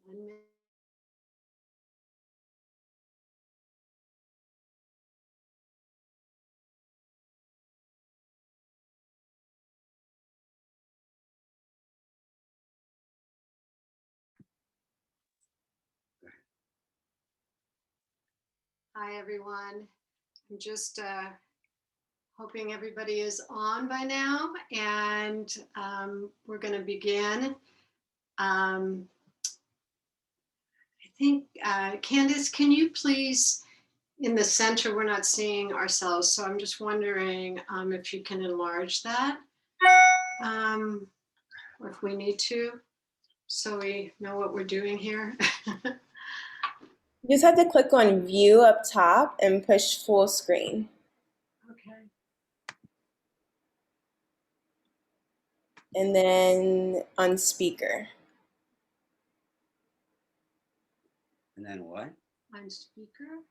1 minute. Hi, everyone. I'm just hoping everybody is on by now, and we're going to begin. I think, Candace, can you please, in the center, we're not seeing ourselves, so I'm just wondering if you can enlarge that, or if we need to, so we know what we're doing here. You just have to click on view up top and push full screen. Okay. And then on speaker. And then what? On speaker,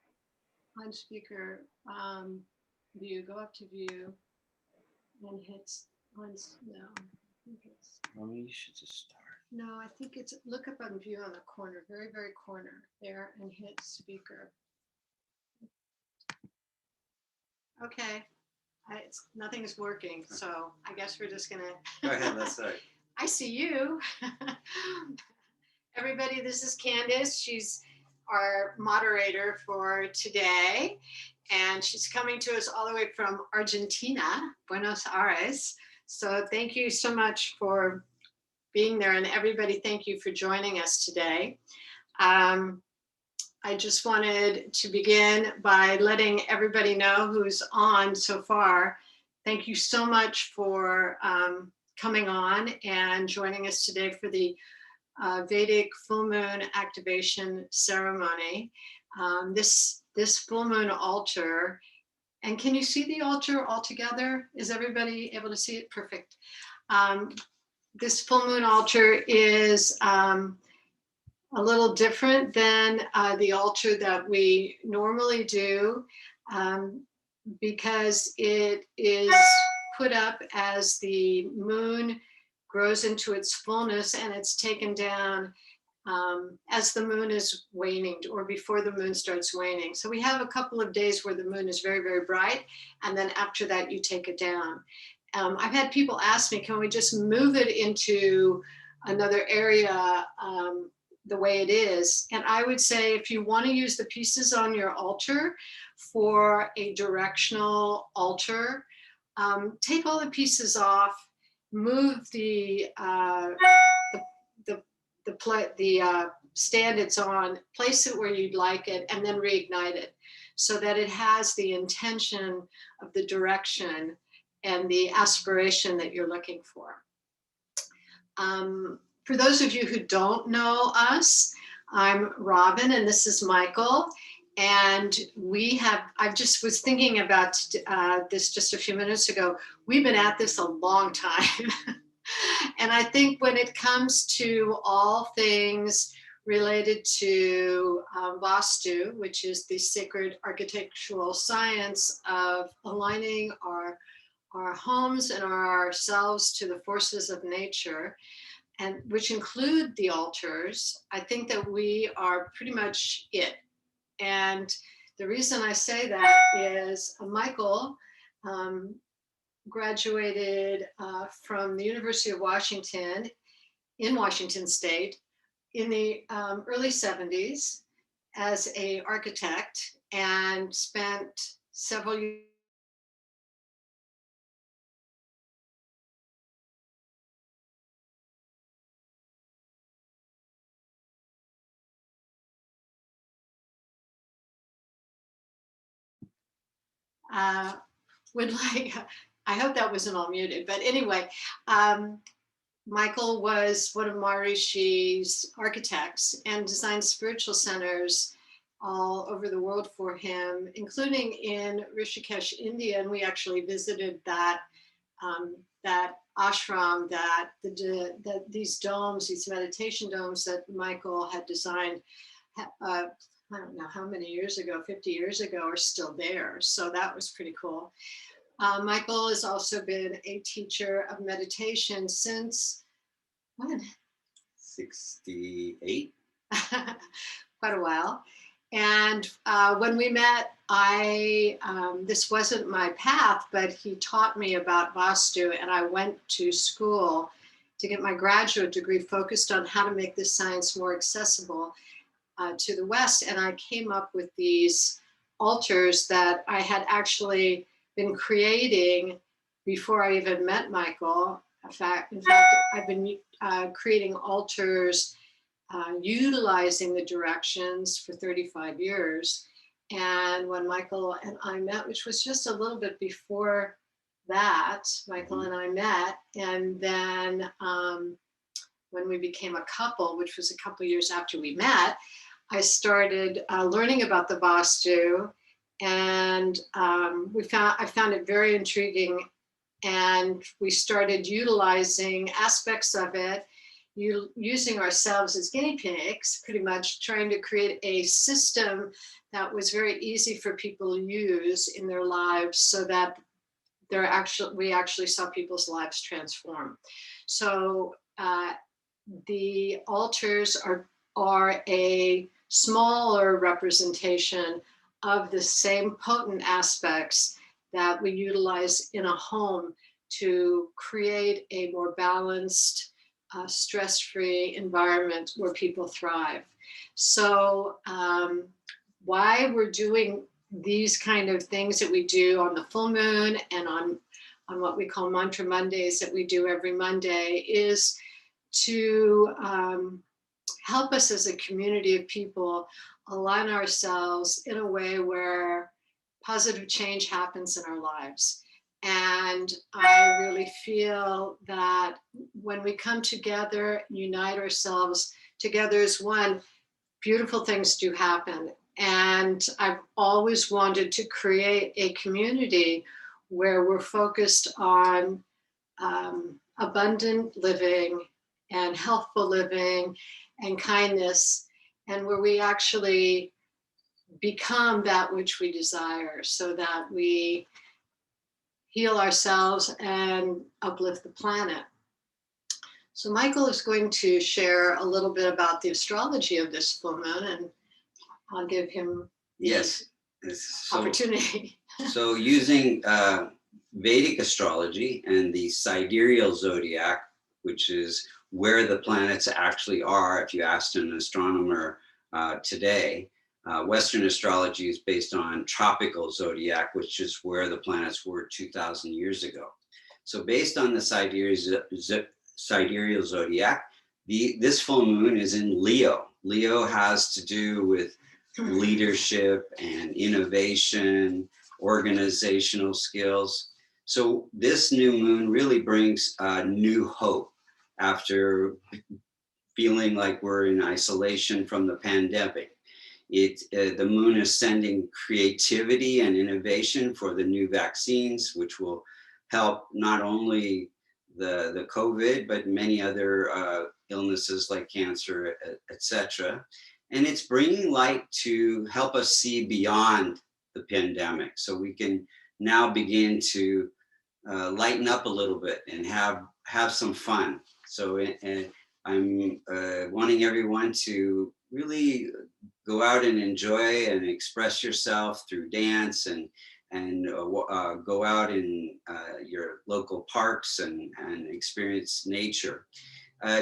view, go up to view, and hit on, no, I think it's, Well, you should just start. no, I think it's, look up on view on the corner, very, very corner there, and hit speaker. Okay, nothing is working, so I guess we're just gonna. Go ahead, let's start. I see you. Everybody, this is Candace. She's our moderator for today, and she's coming to us all the way from Argentina, Buenos Aires. So thank you so much for being there, and everybody, thank you for joining us today. I just wanted to begin by letting everybody know who's on so far. Thank you so much for coming on and joining us today for the Vedic full moon activation ceremony. This full moon altar, and can you see the altar all together? Is everybody able to see it? Perfect. This full moon altar is a little different than the altar that we normally do, because it is put up as the moon grows into its fullness, and it's taken down as the moon is waning, or before the moon starts waning. So we have a couple of days where the moon is very, very bright, and then after that you take it down. I've had people ask me, can we just move it into another area the way it is? And I would say, if you want to use the pieces on your altar for a directional altar, take all the pieces off, move the stand it's on, place it where you'd like it, and then reignite it so that it has the intention of the direction and the aspiration that you're looking for. For those of you who don't know us, I'm Robin and this is Michael. And I just was thinking about this just a few minutes ago. We've been at this a long time. And I think when it comes to all things related to Vastu, which is the sacred architectural science of aligning our homes and ourselves to the forces of nature, and which include the altars, I think that we are pretty much it. And the reason I say that is Michael graduated from the University of Washington in Washington State in the early 70s as an architect, and spent several years would like, I hope that wasn't all muted, but anyway, Michael was one of Maharishi's architects and designed spiritual centers all over the world for him, including in Rishikesh, India. And we actually visited that ashram, these domes, these meditation domes that Michael had designed, I don't know how many years ago, 50 years ago, are still there. So that was pretty cool. Michael has also been a teacher of meditation since when? 68. quite a while. And when we met, this wasn't my path, but he taught me about Vastu, and I went to school to get my graduate degree focused on how to make this science more accessible to the West. And I came up with these altars that I had actually been creating before I even met Michael. In fact, I've been creating altars utilizing the directions for 35 years. And when Michael and I met, which was just a little bit before that, Michael and I met. And then when we became a couple, which was a couple years after we met, I started learning about the Vastu, and I found it very intriguing. And we started utilizing aspects of it, using ourselves as guinea pigs, pretty much trying to create a system that was very easy for people to use in their lives, so that we actually saw people's lives transform. So the altars are a smaller representation of the same potent aspects that we utilize in a home to create a more balanced, stress-free environment where people thrive. So why we're doing these kind of things that we do on the full moon and on what we call Mantra Mondays that we do every Monday is to help us as a community of people align ourselves in a way where positive change happens in our lives. And I really feel that when we come together, unite ourselves together as one, beautiful things do happen. And I've always wanted to create a community where we're focused on abundant living and healthful living and kindness, and where we actually become that which we desire, so that we heal ourselves and uplift the planet. So Michael is going to share a little bit about the astrology of this full moon, and I'll give him Yes. opportunity. So using Vedic astrology and the sidereal zodiac, which is where the planets actually are, if you asked an astronomer today, Western astrology is based on tropical zodiac, which is where the planets were 2,000 years ago. So based on the sidereal zodiac, this full moon is in Leo. Leo has to do with leadership and innovation, organizational skills. So this new moon really brings new hope after feeling like we're in isolation from the pandemic. The moon is sending creativity and innovation for the new vaccines, which will help not only the COVID, but many other illnesses like cancer, etc. And it's bringing light to help us see beyond the pandemic, so we can now begin to lighten up a little bit and have some fun. So I'm wanting everyone to really go out and enjoy and express yourself through dance and go out in your local parks and experience nature.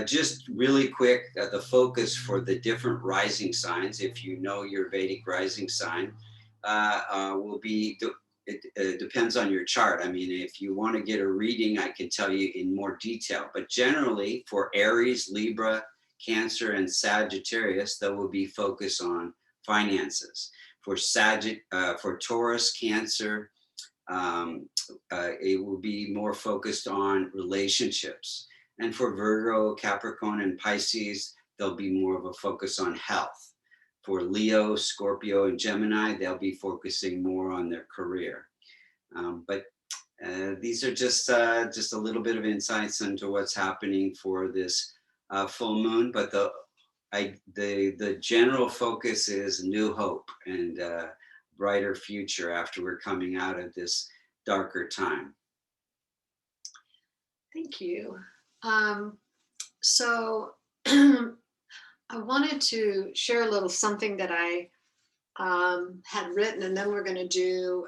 Just really quick, the focus for the different rising signs, if you know your Vedic rising sign, will be, it depends on your chart. I mean, if you want to get a reading, I can tell you in more detail. But generally, for Aries, Libra, Cancer, and Sagittarius, that will be focused on finances. For Taurus, Cancer, it will be more focused on relationships. And for Virgo, Capricorn, and Pisces, there'll be more of a focus on health. For Leo, Scorpio, and Gemini, they'll be focusing more on their career. But these are just a little bit of insights into what's happening for this full moon. But the general focus is new hope and brighter future after we're coming out of this darker time. Thank you. So I wanted to share a little something that I had written, and then we're going to do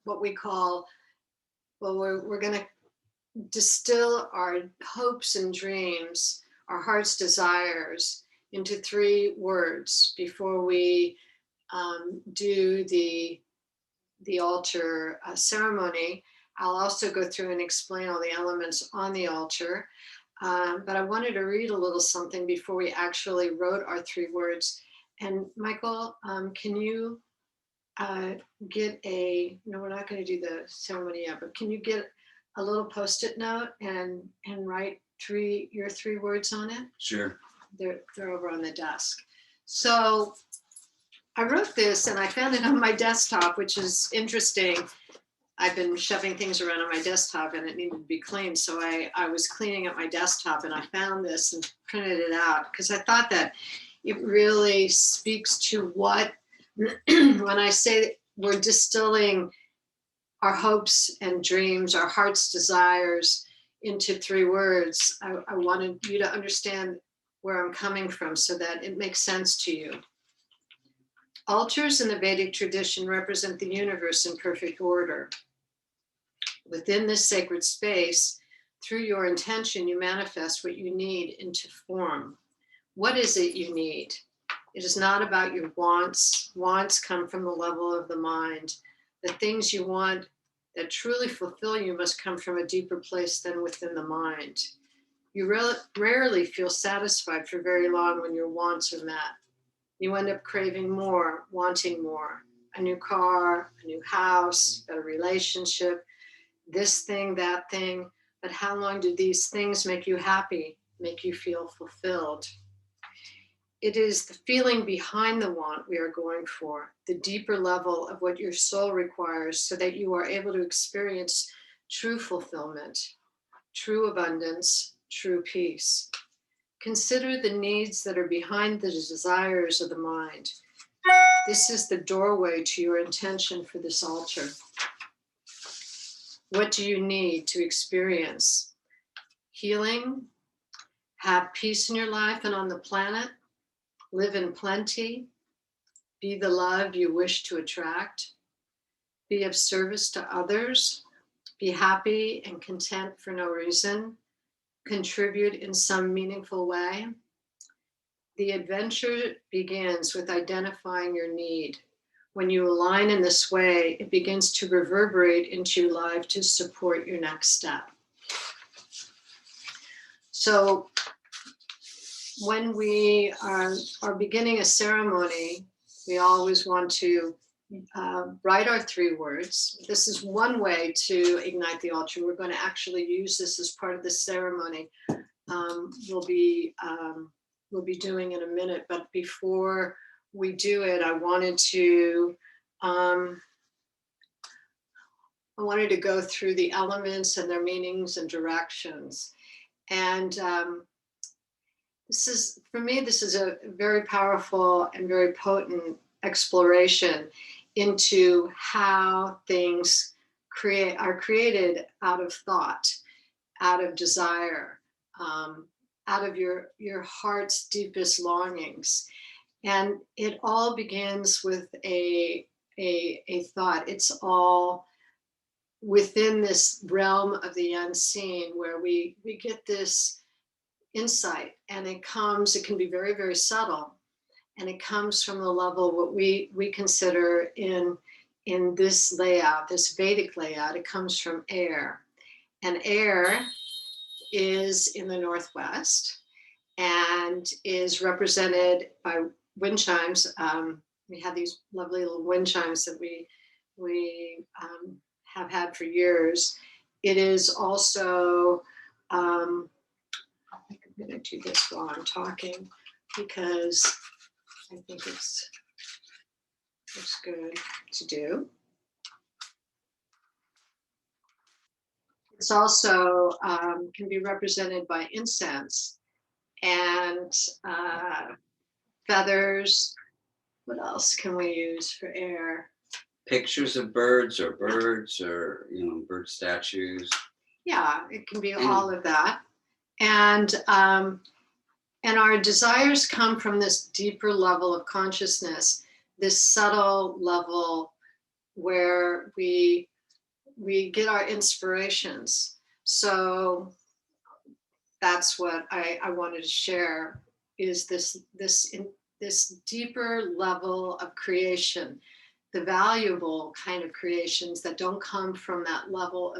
what we call, well, we're going to distill our hopes and dreams, our heart's desires, into 3 words before we do the altar ceremony. I'll also go through and explain all the elements on the altar. But I wanted to read a little something before we actually wrote our 3 words. And Michael, can you get no, we're not going to do the ceremony yet, but can you get a little Post-it note and write your 3 words on it? Sure. They're over on the desk. So I wrote this and I found it on my desktop, which is interesting. I've been shoving things around on my desktop and it needed to be cleaned. So I was cleaning up my desktop and I found this and printed it out because I thought that it really speaks to what, when I say we're distilling our hopes and dreams, our heart's desires into 3 words, I wanted you to understand where I'm coming from so that it makes sense to you. Altars in the Vedic tradition represent the universe in perfect order. Within this sacred space, through your intention, you manifest what you need into form. What is it you need? It is not about your wants. Wants come from the level of the mind. The things you want that truly fulfill you must come from a deeper place than within the mind. You rarely feel satisfied for very long when your wants are met. You end up craving more, wanting more. A new car, a new house, a relationship, this thing, that thing. But how long do these things make you happy, make you feel fulfilled? It is the feeling behind the want we are going for, the deeper level of what your soul requires so that you are able to experience true fulfillment, true abundance, true peace. Consider the needs that are behind the desires of the mind. This is the doorway to your intention for this altar. What do you need to experience? Healing, have peace in your life and on the planet, live in plenty, be the love you wish to attract, be of service to others, be happy and content for no reason, contribute in some meaningful way. The adventure begins with identifying your need. When you align in this way, it begins to reverberate into your life to support your next step. So when we are beginning a ceremony, we always want to write our 3 words. This is one way to ignite the altar. We're going to actually use this as part of the ceremony. We'll be doing in a minute, but before we do it, I wanted to go through the elements and their meanings and directions. And this is a very powerful and very potent exploration into how things are created out of thought, out of desire, out of your heart's deepest longings. And it all begins with a thought. It's all within this realm of the unseen where we get this insight, and it can be very, very subtle. And it comes from the level of what we consider in this layout, this Vedic layout, it comes from air. And air is in the Northwest and is represented by wind chimes. We have these lovely little wind chimes that we have had for years. It is also, I'm going to do this while I'm talking because I think it's good to do. It's also can be represented by incense and feathers. What else can we use for air? Pictures of birds or bird statues. Yeah, it can be all of that. And And our desires come from this deeper level of consciousness, this subtle level where we get our inspirations. So that's what I wanted to share, is this deeper level of creation, the valuable kind of creations that don't come from that level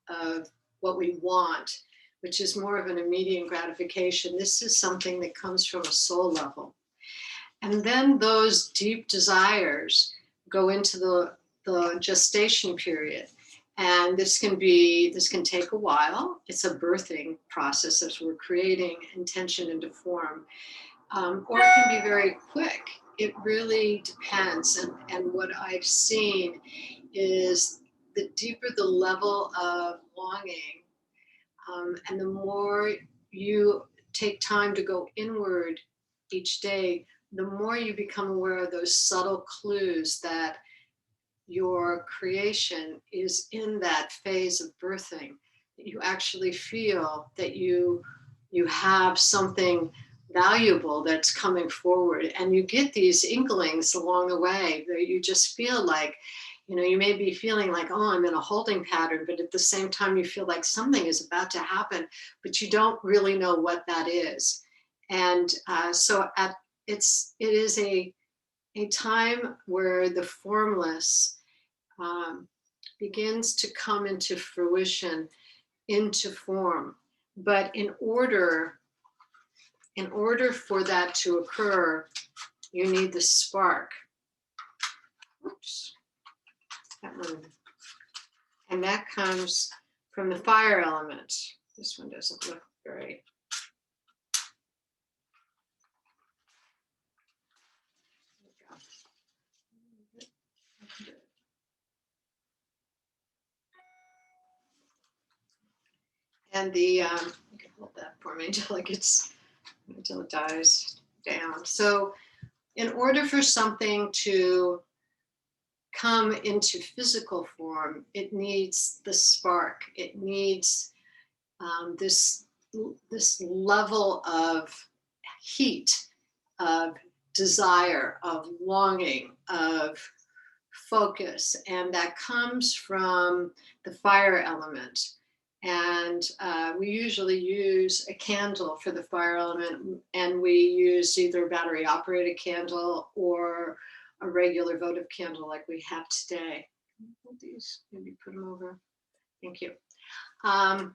of what we want, which is more of an immediate gratification. This is something that comes from a soul level. And then those deep desires go into the gestation period. And this can take a while. It's a birthing process as we're creating intention into form. Or it can be very quick. It really depends. And what I've seen is the deeper the level of longing, and the more you take time to go inward each day, the more you become aware of those subtle clues that your creation is in that phase of birthing. You actually feel that you have something valuable that's coming forward, and you get these inklings along the way that you just feel like, you may be feeling like, oh, I'm in a holding pattern, but at the same time you feel like something is about to happen, but you don't really know what that is. And it is a time where the formless begins to come into fruition, into form. But in order for that to occur, you need the spark. Oops. That one. And that comes from the fire element. This one doesn't look very. And you can hold that for me until it dies down. So in order for something to come into physical form, it needs the spark. It needs this level of heat, of desire, of longing, of focus, and that comes from the fire element. And we usually use a candle for the fire element, and we use either a battery operated candle or a regular votive candle like we have today. Hold these, maybe put them over. Thank you. And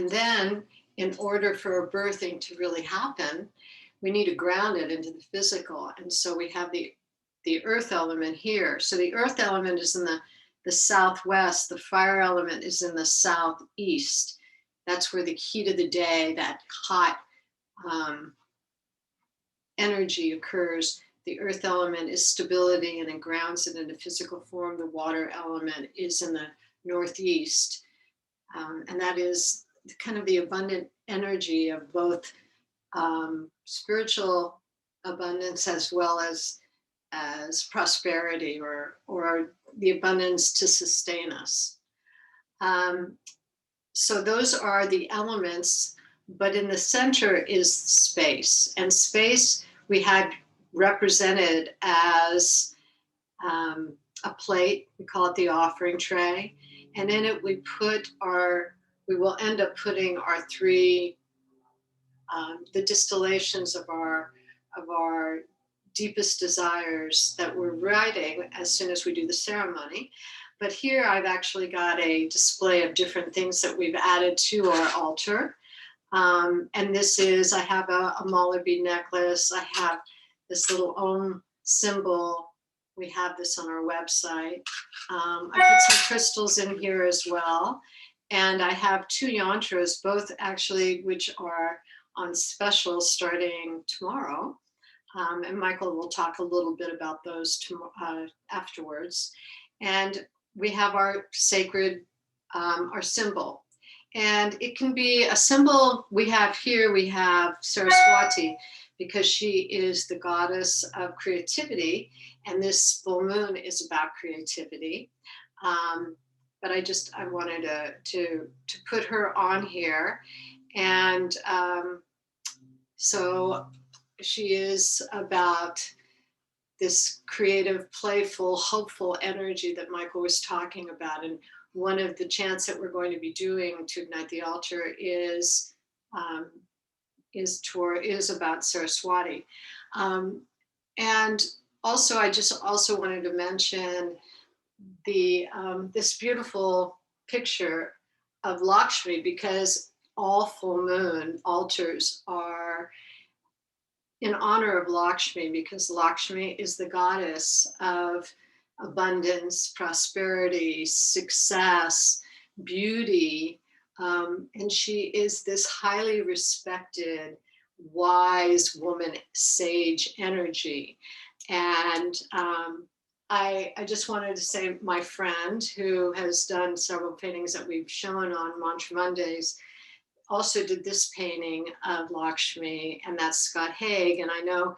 then in order for a birthing to really happen, we need to ground it into the physical. And so we have the earth element here. So the earth element is in the southwest, the fire element is in the southeast. That's where the heat of the day, that hot energy occurs. The earth element is stability and it grounds it into physical form. The water element is in the northeast. And that is kind of the abundant energy of both spiritual abundance as well as prosperity or the abundance to sustain us. So those are the elements, but in the center is space. And space we had represented as a plate. We call it the offering tray. And in it we will end up putting our three, the distillations of our deepest desires that we're writing as soon as we do the ceremony. But here I've actually got a display of different things that we've added to our altar. And this is, I have a mala bead necklace. I have this little Om symbol. We have this on our website. I put some crystals in here as well. And I have 2 yantras, both actually, which are on special starting tomorrow. And Michael will talk a little bit about those afterwards. And we have our sacred, our symbol. And it can be a symbol we have Saraswati, because she is the goddess of creativity. And this full moon is about creativity. But I wanted to put her on here. And So she is about this creative, playful, hopeful energy that Michael was talking about. And one of the chants that we're going to be doing to ignite the altar is about Saraswati. And also, I just also wanted to mention this beautiful picture of Lakshmi, because all full moon altars are in honor of Lakshmi, because Lakshmi is the goddess of abundance, prosperity, success, beauty. And she is this highly respected, wise woman, sage energy. And I just wanted to say, my friend who has done several paintings that we've shown on Mantra Mondays also did this painting of Lakshmi, and that's Scott Haig. And I know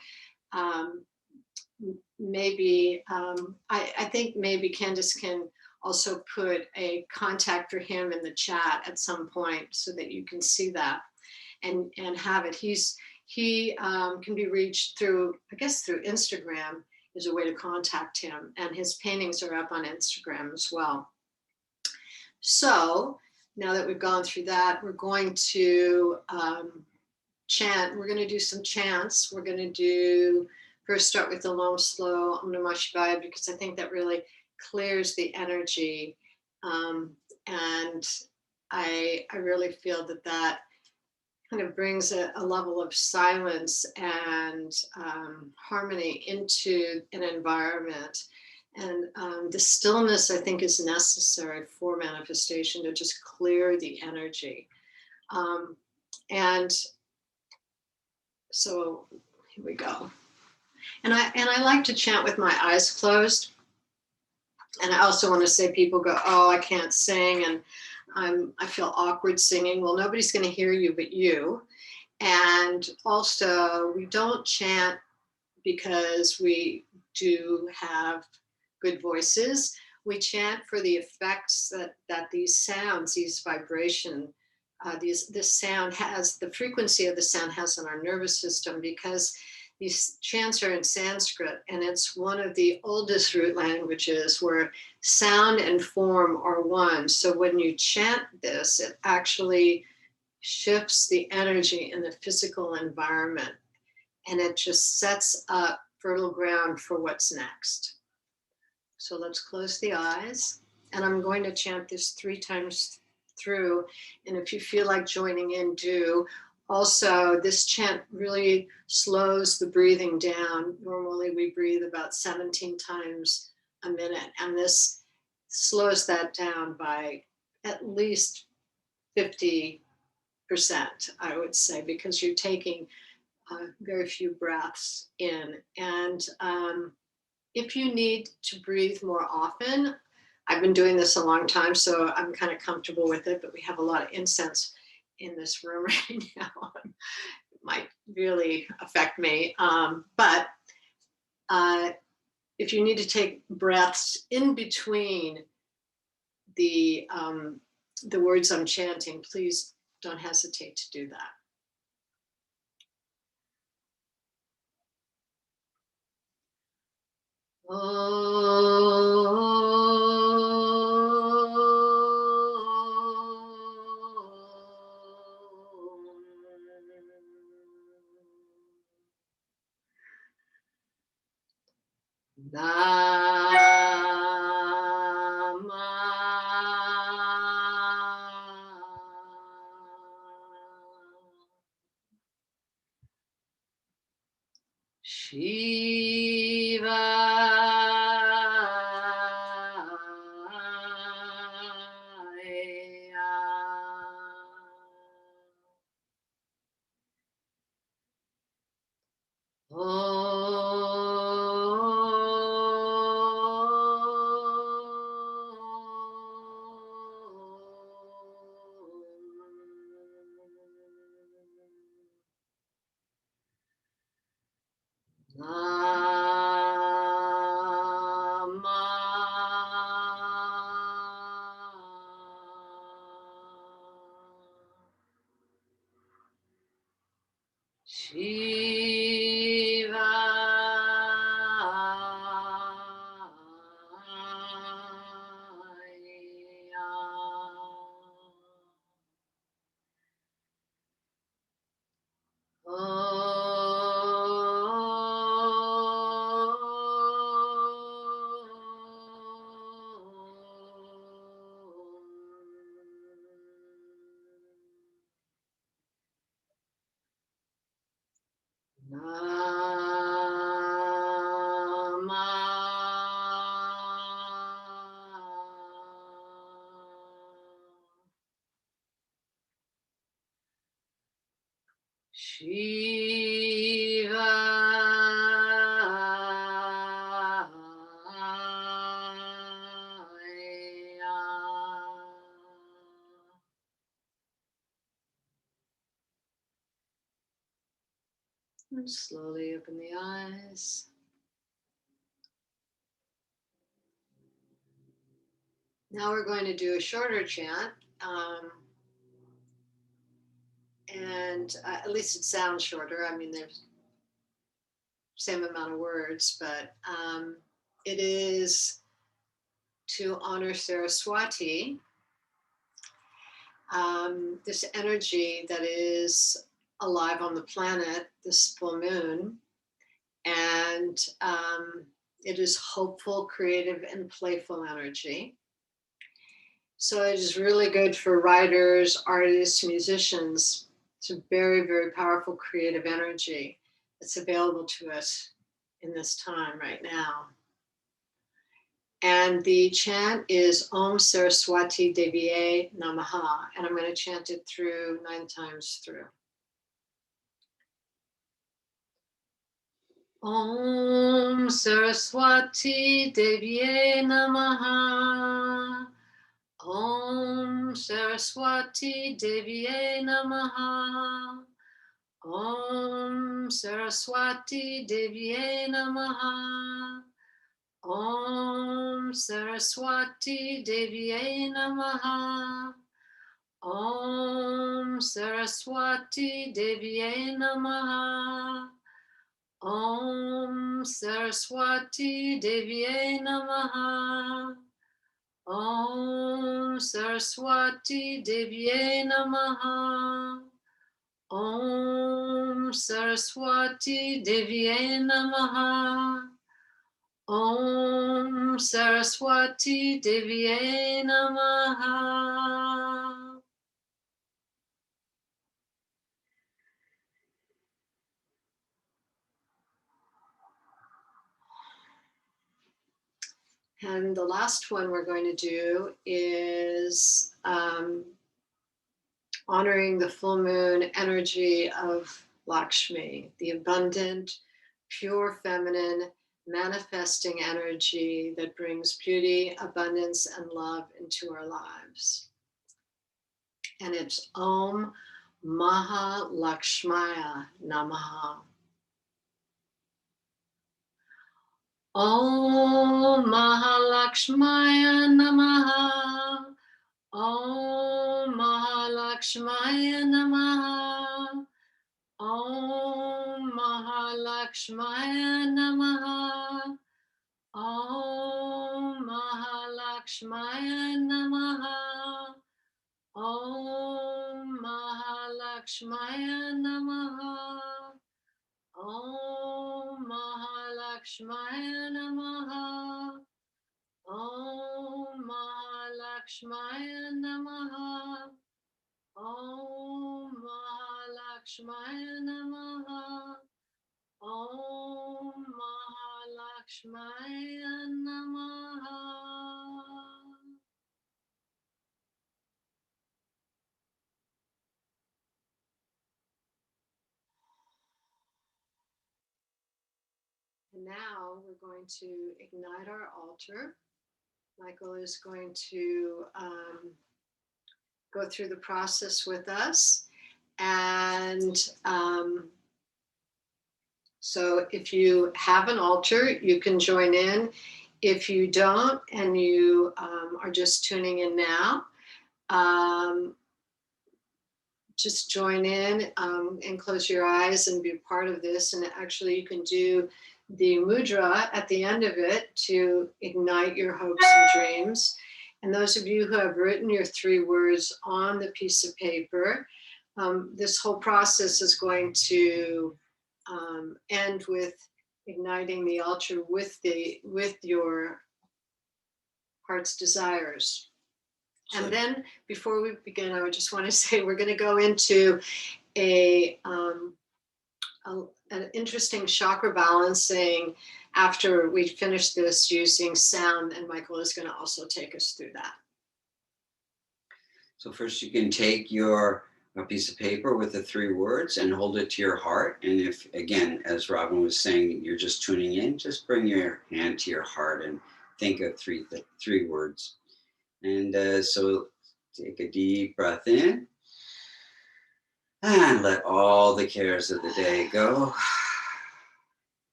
I think maybe Candace can also put a contact for him in the chat at some point so that you can see that and have it. He can be reached through, I guess, through Instagram is a way to contact him, and his paintings are up on Instagram as well. So now that we've gone through that, we're going to chant. We're going to do some chants. We're going to do first start with the long, slow Om Namah Shivaya, because I think that really clears the energy, and I really feel that kind of brings a level of silence and harmony into an environment. And the stillness, I think, is necessary for manifestation, to just clear the energy. And so here we go. And I like to chant with my eyes closed. And I also want to say, people go, oh, I can't sing, and I feel awkward singing. Well, nobody's going to hear you but you. And also, we don't chant because we do have good voices. We chant for the effects that these sounds, these vibration, this sound has, the frequency of the sound has on our nervous system, because these chants are in Sanskrit, and it's one of the oldest root languages where sound and form are one. So when you chant this, it actually shifts the energy in the physical environment, and it just sets up fertile ground for what's next. So let's close the eyes, and I'm going to chant this 3 times through, and if you feel like joining in, do. Also, this chant really slows the breathing down. Normally we breathe about 17 times a minute, and this slows that down by at least 50%, I would say, because you're taking very few breaths in. And if you need to breathe more often, I've been doing this a long time, so I'm kind of comfortable with it, but we have a lot of incense in this room right now. It might really affect me. But if you need to take breaths in between the words I'm chanting, please don't hesitate to do that. And slowly open the eyes. Now we're going to do a shorter chant. And at least it sounds shorter. I mean, there's same amount of words, but it is to honor Saraswati, this energy that is alive on the planet, this full moon. And it is hopeful, creative, and playful energy. So it is really good for writers, artists, musicians. It's a very, very powerful creative energy that's available to us in this time right now. And the chant is Om Saraswati Deviye Namaha. And I'm going to chant it through 9 times through. Om Saraswati Deviye Namaha. Om Saraswati Deviye Namaha. Om Saraswati Deviye Namaha. Om Saraswati Deviye Namaha. Om Saraswati Deviye Namaha. Om Saraswati Deviye Namaha. Om Saraswati Deviye Namaha. Om Saraswati Deviye Namaha. Om Saraswati Deviye Namaha. And the last one we're going to do is honoring the full moon energy of Lakshmi, the abundant, pure feminine, manifesting energy that brings beauty, abundance, and love into our lives. And it's Om Mahalakshmaya Namaha. Om Mahalakshmaya Namaha. Om Mahalakshmaya Namaha. Om Mahalakshmaya Namaha. Om Mahalakshmaya Namaha. Om Mahalakshmaya Namaha. Om Mahalakshmaya Namaha. Om Mahalakshmaya Namaha. Om Mahalakshmaya Namaha. Om Mahalakshmaya Namaha. And now we're going to ignite our altar. Michael is going to go through the process with us. And so if you have an altar, you can join in. If you don't, and you are just tuning in now, just join in and close your eyes and be a part of this. And actually you can do the mudra at the end of it to ignite your hopes and dreams. And those of you who have written your 3 words on the piece of paper, this whole process is going to end with igniting the altar with your heart's desires. And then before we begin, I would just want to say we're going to go into an interesting chakra balancing after we finish this using sound, and Michael is going to also take us through that. So first you can take a piece of paper with the 3 words and hold it to your heart. And if, again, as Robin was saying, you're just tuning in, just bring your hand to your heart and think of 3 words. And so take a deep breath in and let all the cares of the day go.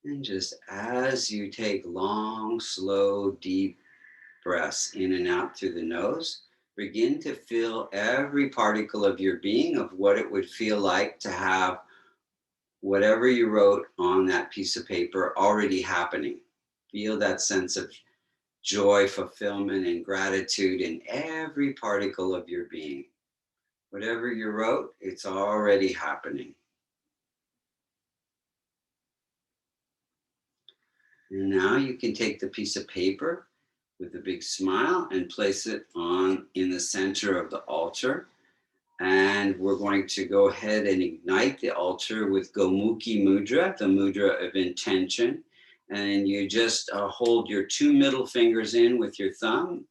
And just as you take long, slow, deep breaths in and out through the nose, begin to feel every particle of your being of what it would feel like to have whatever you wrote on that piece of paper already happening. Feel that sense of joy, fulfillment, and gratitude in every particle of your being. Whatever you wrote, it's already happening. And now you can take the piece of paper with a big smile and place it in the center of the altar. And we're going to go ahead and ignite the altar with Gomukhi Mudra, the mudra of intention. And you just hold your 2 middle fingers in with your thumb,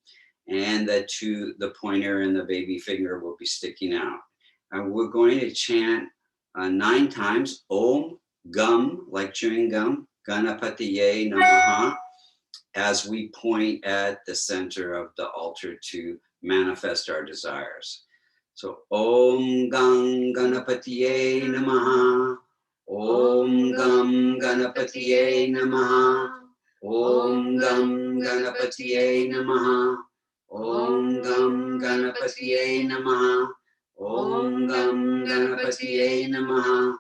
and the pointer and the baby finger will be sticking out. And we're going to chant 9 times, Om, Gum, like chewing gum, Ganapatiye Namaha, as we point at the center of the altar to manifest our desires. So Om Gam Ganapatiye Namaha, Om Gam Ganapatiye Namaha, Om Gam Ganapatiye Namaha, Om Gam Ganapatiye Namaha, Om Gam Ganapatiye Namaha,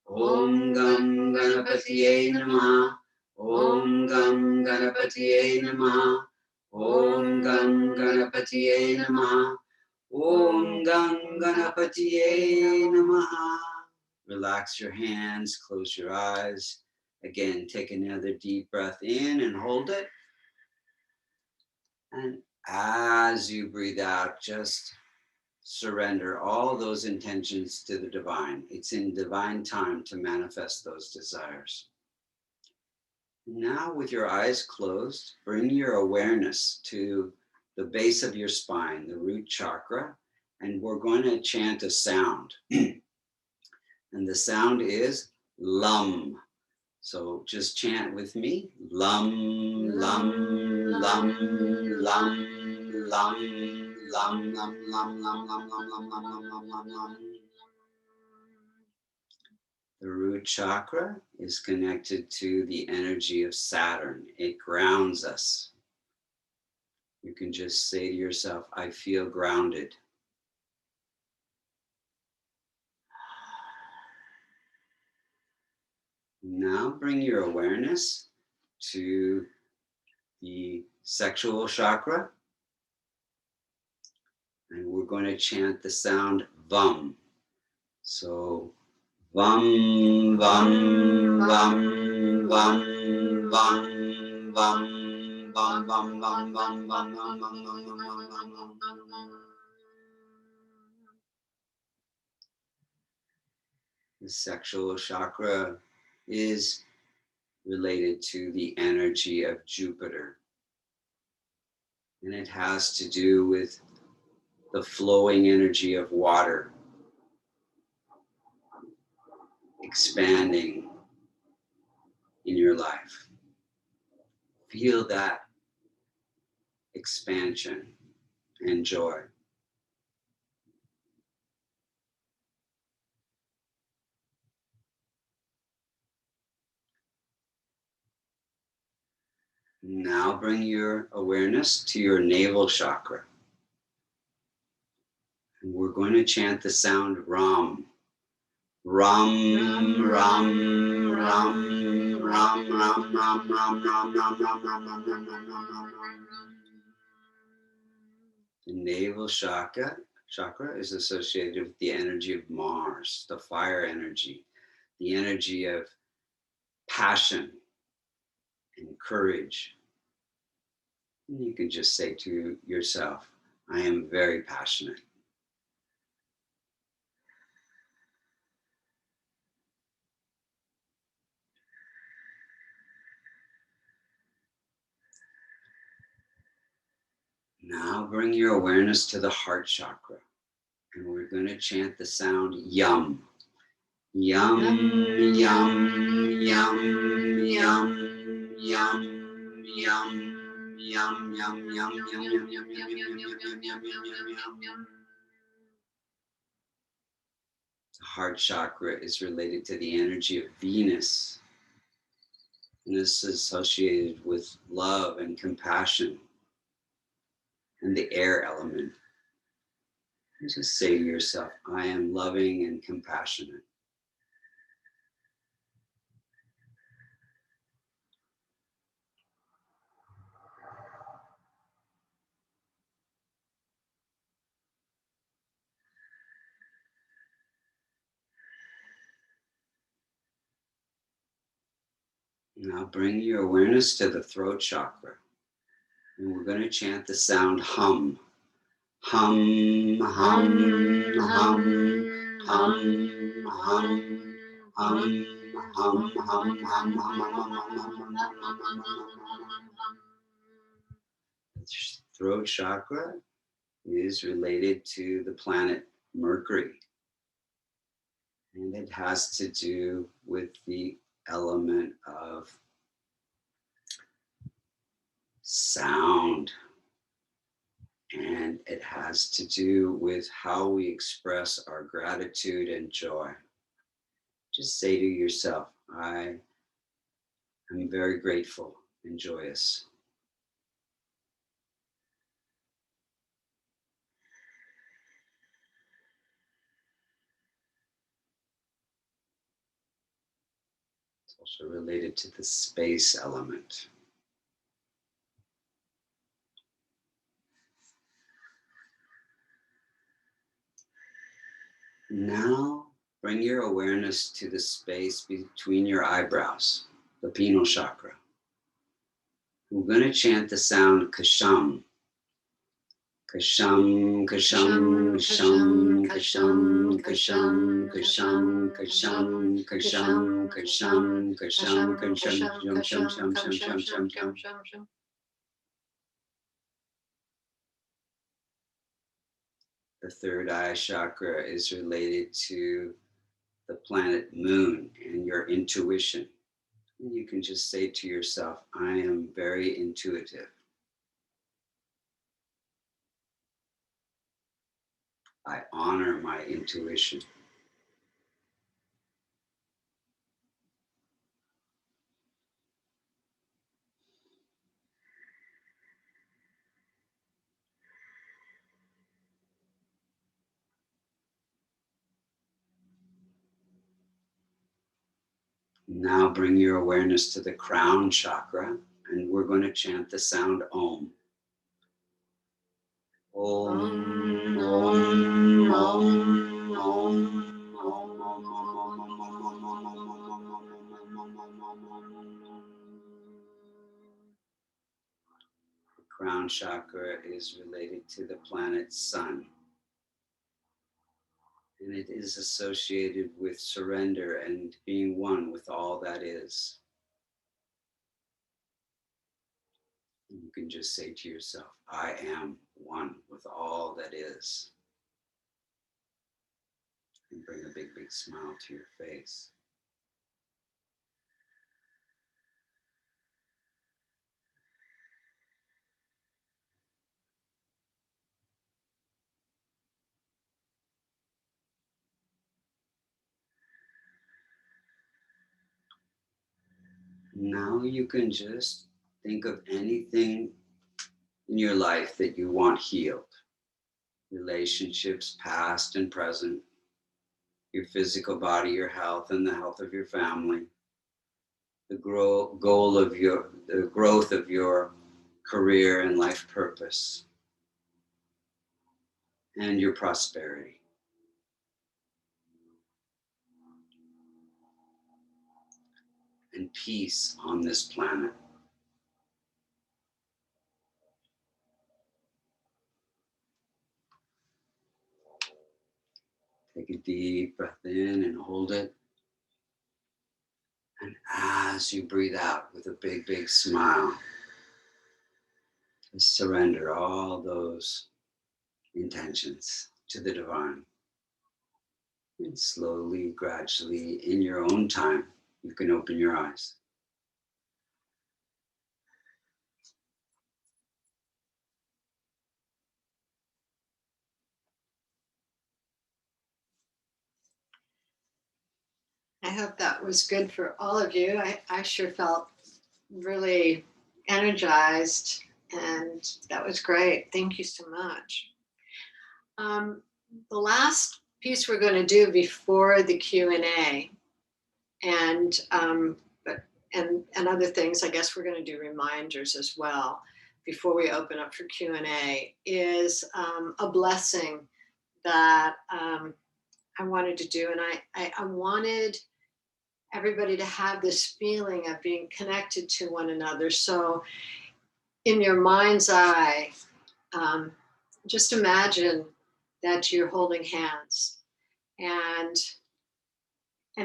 Om Gam Ganapatiye Namaha, Om Gam Ganapatiye Namaha, Om Gam Ganapatiye Namaha, Om Gam Ganapatiye Namaha. Relax your hands, close your eyes. Again, take another deep breath in and hold it. And as you breathe out, just surrender all those intentions to the divine. It's in divine time to manifest those desires. Now, with your eyes closed, bring your awareness to the base of your spine, the root chakra, and we're going to chant a sound. And the sound is Lum. So just chant with me. Lum, lum, lum, lum, lum, lum, lum, lum, lum, lum, lum, lum, lum, lum, lum. The root chakra is connected to the energy of Saturn. It grounds us. You can just say to yourself, I feel grounded. Now bring your awareness to the sexual chakra. And we're going to chant the sound Vam. So Vam, Vam, Vam, Vam, Vam, Vam, Vam, Vam, Vam, Vam, Vam, Vam, Vam, Vam. The sexual chakra is related to the energy of Jupiter. And it has to do with the flowing energy of water, expanding in your life. Feel that expansion and joy. Now bring your awareness to your navel chakra. And we're going to chant the sound Ram. Ram, Ram, Ram, Ram, Ram, Ram, Ram, Ram, Ram, Ram, Ram, Ram. The navel chakra is associated with the energy of Mars, the fire energy, the energy of passion and courage. And you can just say to yourself, I am very passionate. Now bring your awareness to the heart chakra. And we're going to chant the sound Yum. Yum, yum, yum, yum, yum, yum, yum, yum, yum, yum, yum, yum, yum, yum, yum. The heart chakra is related to the energy of Venus. And this is associated with love and compassion and the air element. And just say to yourself, I am loving and compassionate. Now bring your awareness to the throat chakra. And we're going to chant the sound hum. Hum, hum, hum, hum, hum, hum, hum, hum, hum, hum, hum. The throat chakra is related to the planet Mercury. And it has to do with the element of sound. And it has to do with how we express our gratitude and joy. Just say to yourself, I am very grateful and joyous. It's also related to the space element. Now, bring your awareness to the space between your eyebrows, the Penal Chakra. We're going to chant the sound Kasham. Kasham, Kasham, Kasham, Kasham, Kasham, Kasham, Kasham, Kasham, Kasham, Kasham, Kasham. The third eye chakra is related to the planet Moon and your intuition. And you can just say to yourself, I am very intuitive. I honor my intuition. Now bring your awareness to the crown chakra, and we're going to chant the sound Om. Om, Om, Om, Om. The crown chakra is related to the planet Sun. And it is associated with surrender and being one with all that is. You can just say to yourself, I am one with all that is. And bring a big, big smile to your face. Now you can just think of anything in your life that you want healed. relationships, past and present, your physical body, your health, and the health of your family, the the growth of your career and life purpose, and your prosperity. And peace on this planet. Take a deep breath in and hold it. And as you breathe out with a big, big smile, just surrender all those intentions to the divine. And slowly, gradually, in your own time, you can open your eyes. I hope that was good for all of you. I sure felt really energized, and that was great. Thank you so much. The last piece we're going to do before the Q&A and other things, I guess we're going to do reminders as well before we open up for Q&A, is a blessing that I wanted to do. And I wanted everybody to have this feeling of being connected to one another. So in your mind's eye, just imagine that you're holding hands, and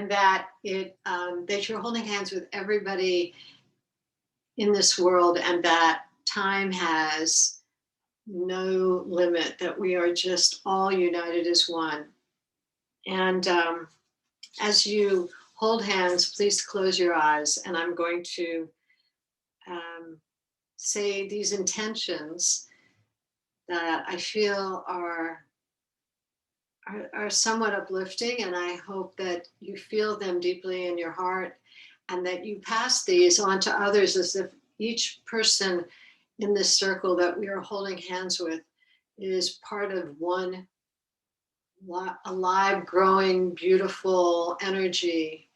that that you're holding hands with everybody in this world, and that time has no limit, that we are just all united as one. And as you hold hands, please close your eyes, and I'm going to say these intentions that I feel are somewhat uplifting, and I hope that you feel them deeply in your heart, and that you pass these on to others, as if each person in this circle that we are holding hands with is part of one alive, growing, beautiful energy,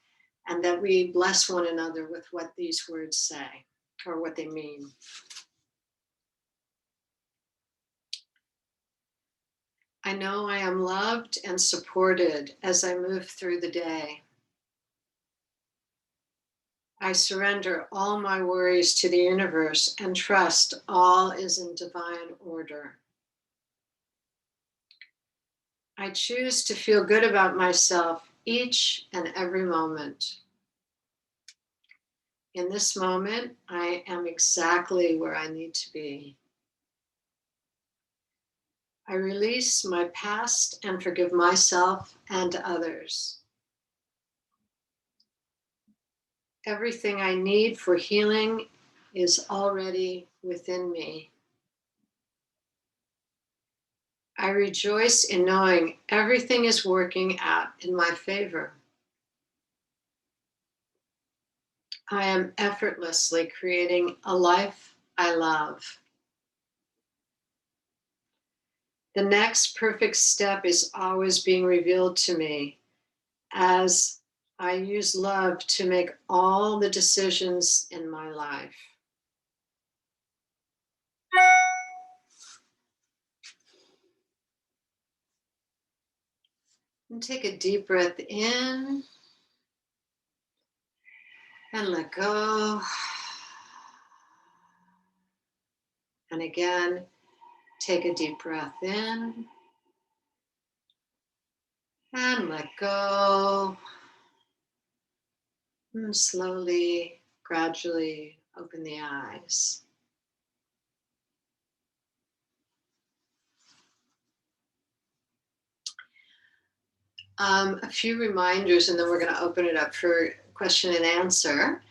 and that we bless one another with what these words say or what they mean. I know I am loved and supported as I move through the day. I surrender all my worries to the universe and trust all is in divine order. I choose to feel good about myself each and every moment. In this moment, I am exactly where I need to be. I release my past and forgive myself and others. Everything I need for healing is already within me. I rejoice in knowing everything is working out in my favor. I am effortlessly creating a life I love. The next perfect step is always being revealed to me as I use love to make all the decisions in my life. And take a deep breath in and let go. And again, take a deep breath in and let go. And slowly, gradually open the eyes. A few reminders, and then we're going to open it up for question and answer.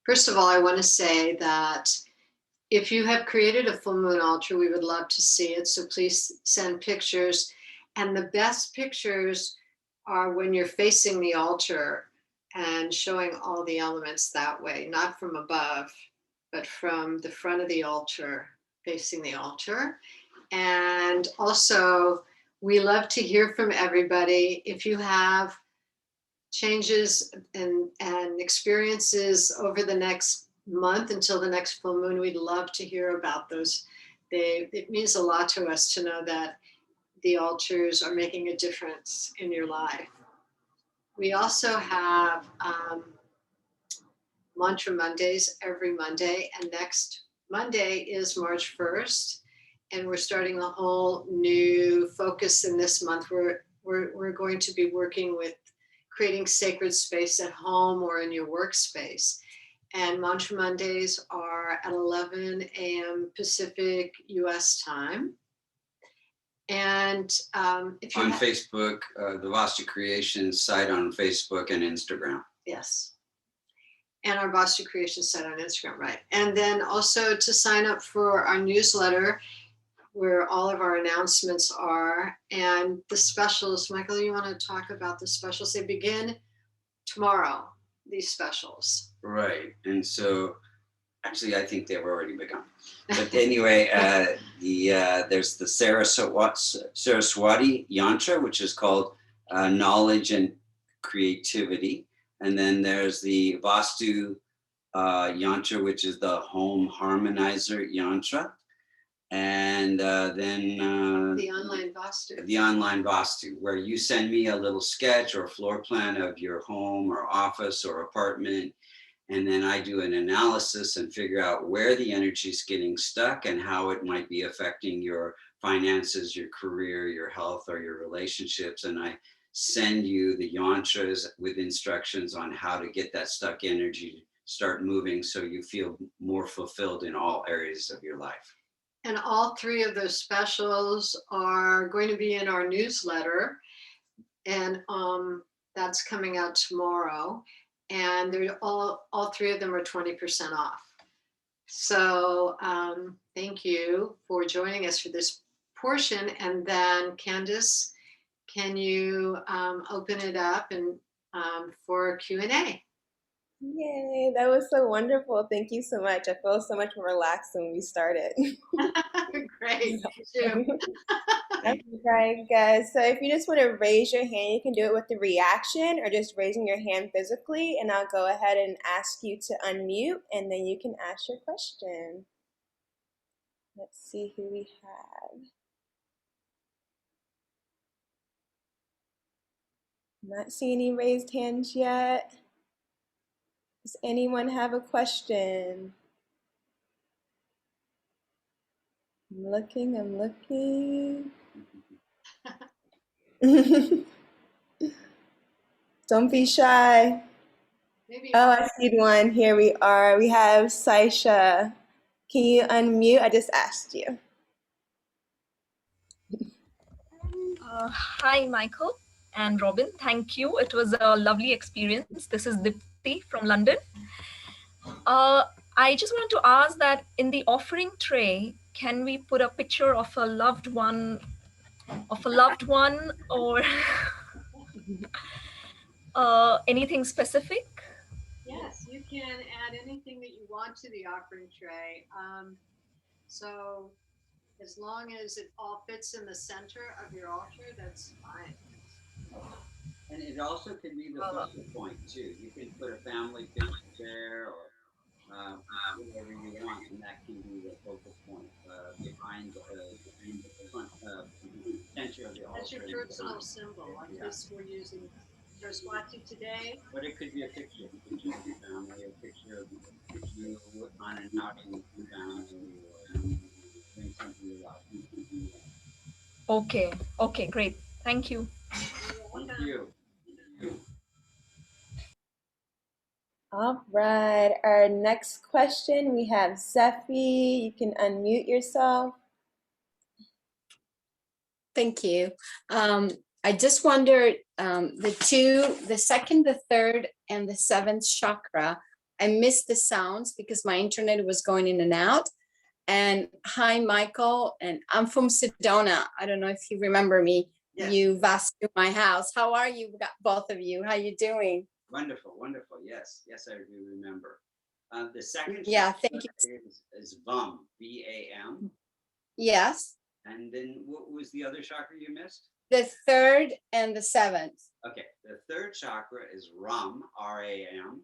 First of all, I want to say that if you have created a full moon altar, we would love to see it. So please send pictures. And the best pictures are when you're facing the altar and showing all the elements that way, not from above, but from the front of the altar, facing the altar. And also, we love to hear from everybody. If you have changes and experiences over the next month until the next full moon, we'd love to hear about those. It means a lot to us to know that the altars are making a difference in your life. We also have Mantra Mondays every Monday, and next Monday is March 1st, and we're starting a whole new focus in this month. We're going to be working with creating sacred space at home or in your workspace. And Mantra Mondays are at 11 a.m. Pacific US time. And if you on Facebook, the Vastu Creation site on Facebook and Instagram. Yes. And our Vastu Creation site on Instagram, right. And then also to sign up for our newsletter where all of our announcements are, and the specials. Michael, you want to talk about the specials? They begin tomorrow, these specials. Right. And so actually, I think they've already begun. But anyway, there's the Saraswati Yantra, which is called Knowledge and Creativity. And then there's the Vastu Yantra, which is the Home Harmonizer Yantra. And then the online Vastu. The online Vastu, where you send me a little sketch or floor plan of your home or office or apartment. And then I do an analysis and figure out where the energy is getting stuck and how it might be affecting your finances, your career, your health, or your relationships. And I send you the yantras with instructions on how to get that stuck energy start moving so you feel more fulfilled in all areas of your life. And all three of those specials are going to be in our newsletter. And that's coming out tomorrow. And they're all three of them are 20% off. So thank you for joining us for this portion. And then Candace, can you open it up and for Q&A? Yay, that was so wonderful. Thank you so much. I feel so much more relaxed when we started. Great, too. That's right, guys. So if you just want to raise your hand, you can do it with the reaction or just raising your hand physically, and I'll go ahead and ask you to unmute, and then you can ask your question. Let's see who we have. Not seeing any raised hands yet. Does anyone have a question? I'm looking. Don't be shy. Maybe I see one. Here we are. We have Saisha. Can you unmute? I just asked you. Hi, Michael and Robin. Thank you. It was a lovely experience. This is Dipti from London. I just wanted to ask that in the offering tray, can we put a picture of a loved one, or anything specific? Yes, you can add anything that you want to the offering tray. So as long as it all fits in the center of your altar, that's fine. And it also can be the focal point too. You can put a family picture there or whatever you want, and that can be the focal point behind the front center of the altar. That's your personal symbol. Like this, we're using Saraswati today. But it could be a picture of your family, a picture of you on an outing with your family, or doing something you love. Okay, great. Thank you. Thank you. All right. Our next question, we have Zephi. You can unmute yourself. Thank you. I just wondered, the second, the third, and the seventh chakra, I missed the sounds because my internet was going in and out. And hi, Michael, and I'm from Sedona. I don't know if you remember me. Yes. You vastu my house. How are you, both of you? How you doing? Wonderful. Yes, I do remember. The second Yeah, chakra thank you. is VAM, V-A-M. Yes, And then what was the other chakra you missed? the third and the seventh. Okay, the third chakra is RAM, R-A-M.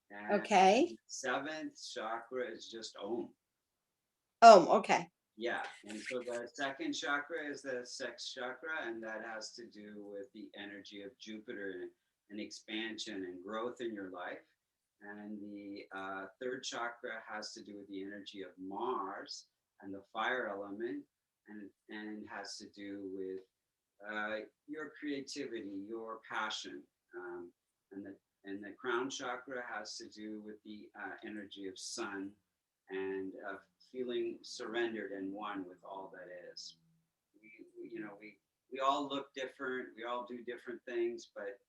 And Okay. the seventh chakra is just Om. Oh, okay. Yeah, and so the second chakra is the sex chakra, and that has to do with the energy of Jupiter and expansion and growth in your life. And the third chakra has to do with the energy of Mars and the fire element, and has to do with your creativity, your passion, and the crown chakra has to do with the energy of Sun and feeling surrendered and one with all that is. We all look different, we all do different things, but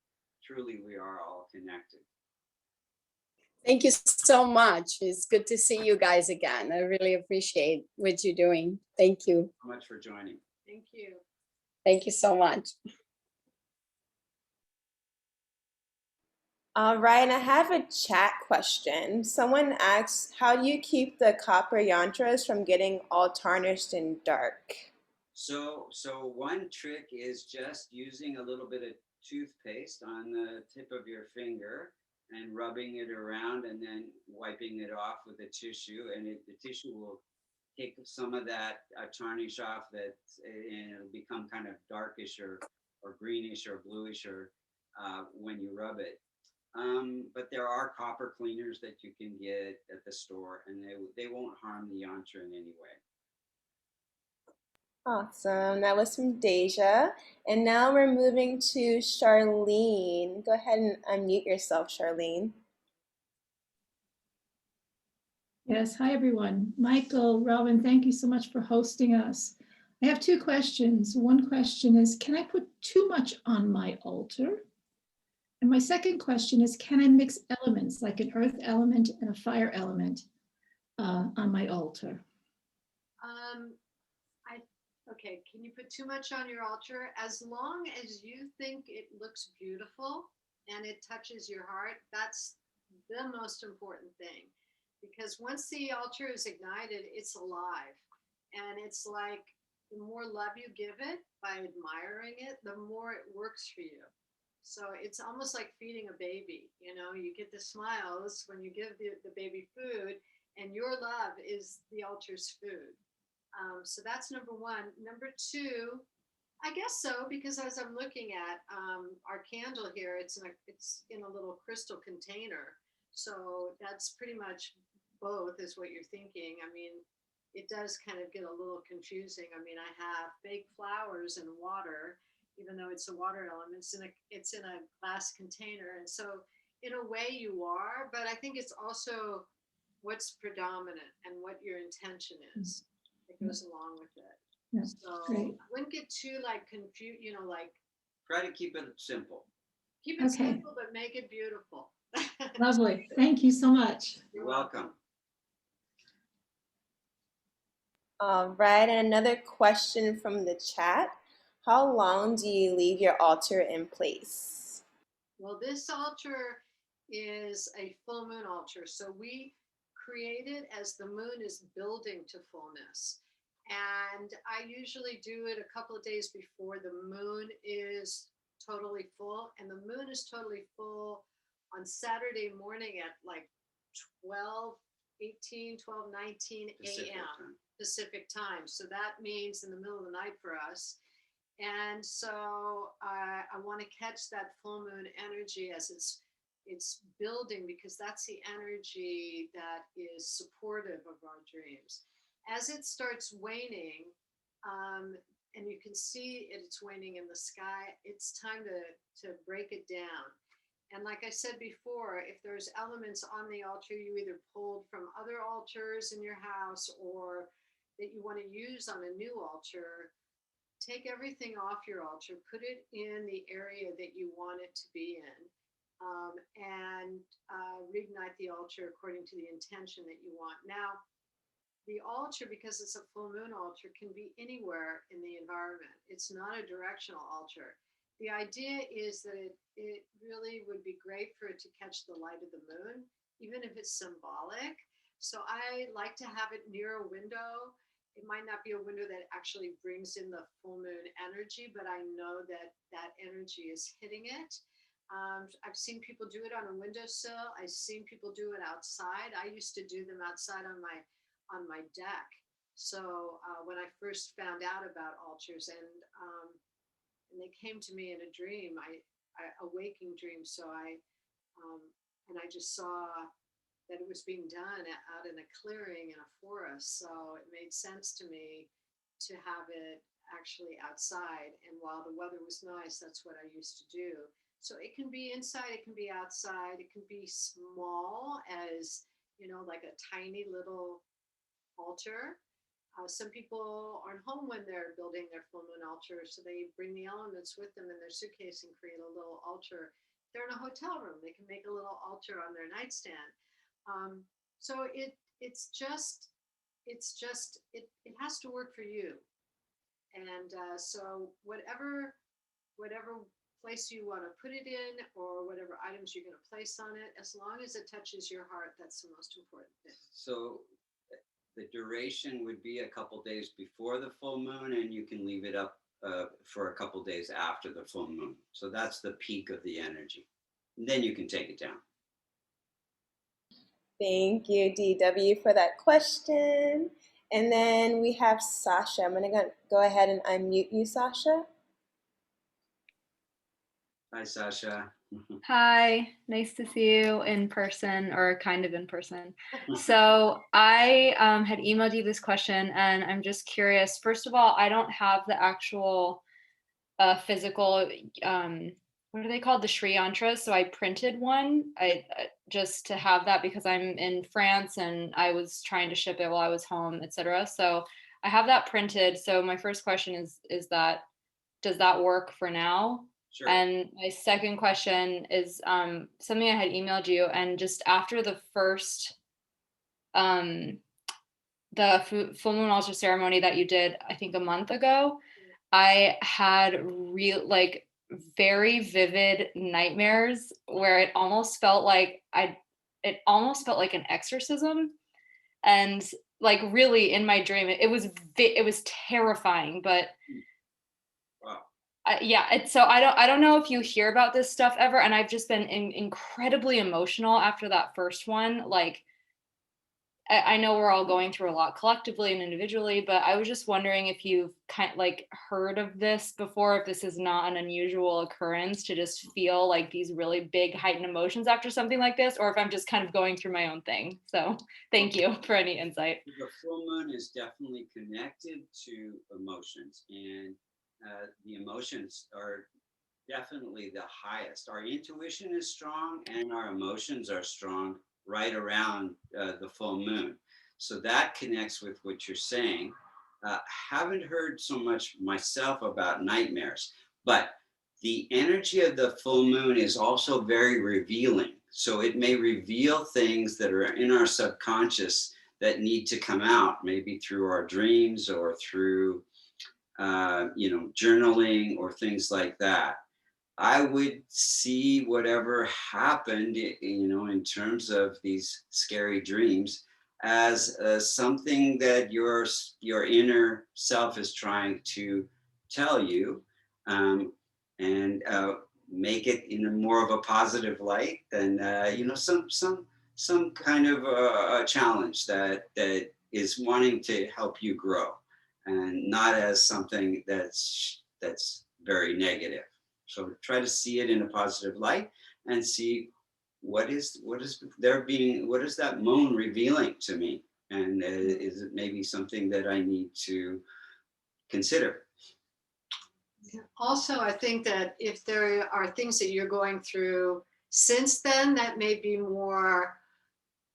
truly we are all connected. Thank you so much. It's good to see you guys again. I really appreciate what you're doing. Thank you. So much for joining. Thank you. Thank you so much. All right, and I have a chat question. Someone asks, how do you keep the copper yantras from getting all tarnished and dark? So one trick is just using a little bit of toothpaste on the tip of your finger and rubbing it around and then wiping it off with a tissue, and the tissue will take some of that tarnish off, and it'll become kind of darkish or greenish or bluish or when you rub it. But there are copper cleaners that you can get at the store, and they won't harm the yantra in any way. Awesome. That was from Deja. And now we're moving to Charlene. Go ahead and unmute yourself, Charlene. Yes, hi everyone. Michael, Robin, thank you so much for hosting us. I have two questions. One question is, can I put too much on my altar? And my second question is, can I mix elements like an earth element and a fire element on my altar? Okay, can you put too much on your altar? As long as you think it looks beautiful and it touches your heart, that's the most important thing. Because once the altar is ignited, it's alive. And it's like the more love you give it by admiring it, the more it works for you. So it's almost like feeding a baby. You know, you get the smiles when you give the baby food, and your love is the altar's food. So that's number one. Number two, I guess so, because as I'm looking at our candle here, it's in a little crystal container. So that's pretty much both is what you're thinking. I mean, it does kind of get a little confusing. I mean, I have fake flowers and water, even though it's a water element. It's in a glass container. And so in a way you are, but I think it's also what's predominant and what your intention is. It goes along with it. Yeah, so great. I wouldn't get too like confused, like Try to keep it simple. keep it Okay. simple, but make it beautiful. Lovely. Thank you so much. You're welcome. All right, and another question from the chat. How long do you leave your altar in place? Well, this altar is a full moon altar. So we create it as the moon is building to fullness. And I usually do it a couple of days before the moon is totally full. And the moon is totally full on Saturday morning at like 12:19 a.m. Pacific time. So that means in the middle of the night for us. And so I want to catch that full moon energy as it's building, because that's the energy that is supportive of our dreams. As it starts waning, and you can see it's waning in the sky, it's time to break it down. And like I said before, if there's elements on the altar you either pulled from other altars in your house or that you want to use on a new altar, take everything off your altar, put it in the area that you want it to be in, and reignite the altar according to the intention that you want. Now, the altar, because it's a full moon altar, can be anywhere in the environment. It's not a directional altar. The idea is that it really would be great for it to catch the light of the moon. even if it's symbolic. So I like to have it near a window. It might not be a window that actually brings in the full moon energy, but I know that that energy is hitting it. I've seen people do it on a windowsill. I've seen people do it outside. I used to do them outside on my deck. So when I first found out about altars, and they came to me in a dream, a waking dream. So and I just saw that it was being done out in a clearing in a forest. So it made sense to me to have it actually outside. And while the weather was nice, that's what I used to do. So it can be inside, it can be outside, it can be small as, like a tiny little altar. Some people aren't home when they're building their full moon altar, so they bring the elements with them in their suitcase and create a little altar. If they're in a hotel room, they can make a little altar on their nightstand. So it has to work for you. And so whatever place you want to put it in, or whatever items you're going to place on it, as long as it touches your heart, that's the most important thing. So the duration would be a couple days before the full moon, and you can leave it up for a couple days after the full moon. So that's the peak of the energy. And then you can take it down. Thank you, DW, for that question. And then we have Sasha. I'm going to go ahead and unmute you, Sasha. Hi, Sasha. Hi, nice to see you in person, or kind of in person. So I had emailed you this question, and I'm just curious. First of all, I don't have the actual physical, what are they called? The Sri Yantras. So I printed one, just to have that because I'm in France and I was trying to ship it while I was home, etc. So I have that printed. So my first question is that, does that work for now? Sure. And my second question is something I had emailed you, and just after the first, the full moon altar ceremony that you did, I think a month ago, I had very vivid nightmares where it almost felt like an exorcism, and like really in my dream, it was terrifying, but. Wow. So I don't know if you hear about this stuff ever, and I've just been incredibly emotional after that first one. Like, I know we're all going through a lot collectively and individually, but I was just wondering if you've kind of like heard of this before, if this is not an unusual occurrence to just feel like these really big heightened emotions after something like this, or if I'm just kind of going through my own thing. So thank you for any insight. The full moon is definitely connected to emotions, and the emotions are definitely the highest. Our intuition is strong and our emotions are strong right around the full moon. So that connects with what you're saying. Haven't heard so much myself about nightmares, but the energy of the full moon is also very revealing. So it may reveal things that are in our subconscious that need to come out, maybe through our dreams or through journaling or things like that. I would see whatever happened, in terms of these scary dreams, as something that your inner self is trying to tell you, and make it in a more of a positive light than some kind of a challenge that is wanting to help you grow, and not as something that's very negative. So try to see it in a positive light and see what is that moon revealing to me, and is it maybe something that I need to consider. Also, I think that if there are things that you're going through since then, that may be more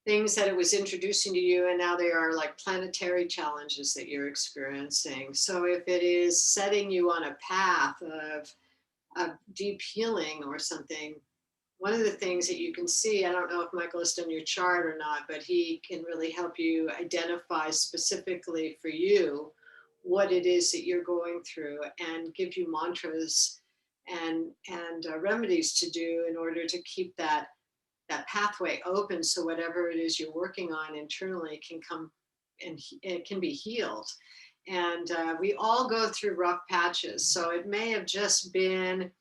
things that it was introducing to you, and now they are like planetary challenges that you're experiencing. So if it is setting you on a path of deep healing or something, one of the things that you can see, I don't know if Michael has done your chart or not, but he can really help you identify specifically for you what it is that you're going through, and give you mantras and remedies to do in order to keep that that pathway open, so whatever it is you're working on internally can come and it can be healed. And we all go through rough patches, so it may have just been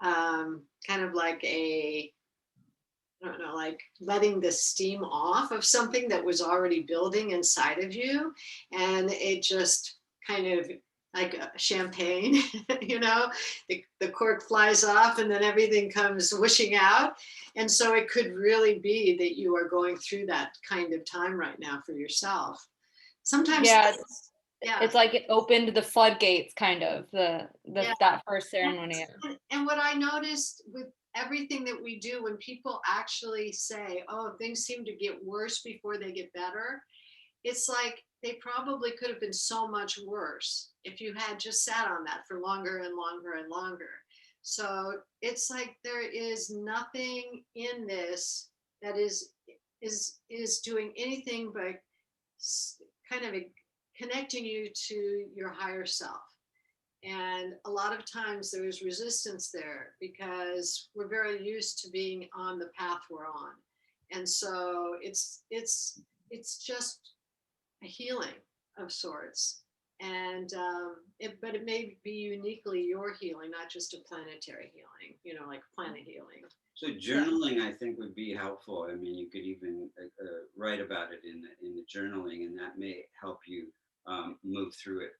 kind of like I don't know, like letting the steam off of something that was already building inside of you, and it just kind of like champagne, you know, the cork flies off and then everything comes whooshing out. And so it could really be that you are going through that kind of time right now for yourself. Sometimes, Yeah, yeah. it's like it opened the floodgates, kind of that first ceremony. And what I noticed with everything that we do, when people actually say, oh, things seem to get worse before they get better, it's like they probably could have been so much worse if you had just sat on that for longer and longer and longer. So it's like there is nothing in this that is doing anything but kind of connecting you to your higher self. And a lot of times there's resistance there because we're very used to being on the path we're on. And so it's just a healing of sorts. And but it may be uniquely your healing, not just a planetary healing, you know, like planet healing. So journaling, I think, would be helpful. I mean, you could even write about it in the journaling, and that may help you move through it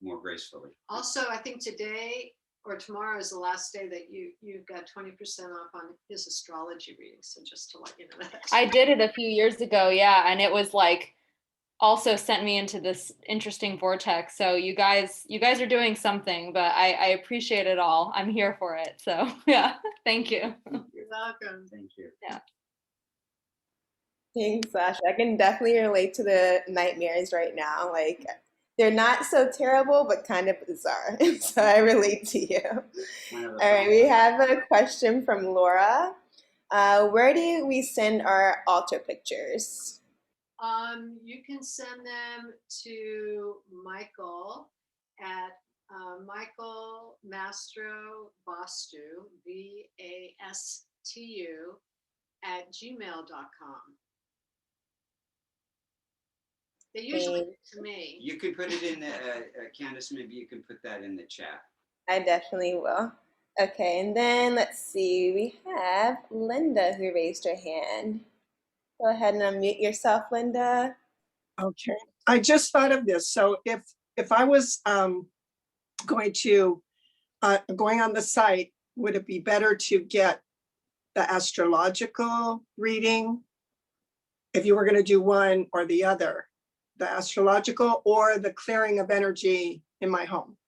more gracefully. Also, I think today or tomorrow is the last day that you've got 20% off on his astrology reading. So just to let you know that. I did it a few years ago, yeah, and it was like also sent me into this interesting vortex. So you guys are doing something, but I appreciate it all. I'm here for it. So yeah, thank you. You're welcome. Thank you. Yeah. Thanks, Sasha. I can definitely relate to the nightmares right now. Like, they're not so terrible, but kind of bizarre. So I relate to you. All right, we have a question from Laura. Where do we send our altar pictures? You can send them to Michael at michaelmastrovastu, VASTU, @gmail.com. They usually get to me. You could put it in the, Candace, maybe you can put that in the chat. I definitely will. Okay, and then let's see, we have Linda who raised her hand. Go ahead and unmute yourself, Linda. Okay, I just thought of this. So if I was going on the site, would it be better to get the astrological reading if you were going to do one or the other, the astrological or the clearing of energy in my home,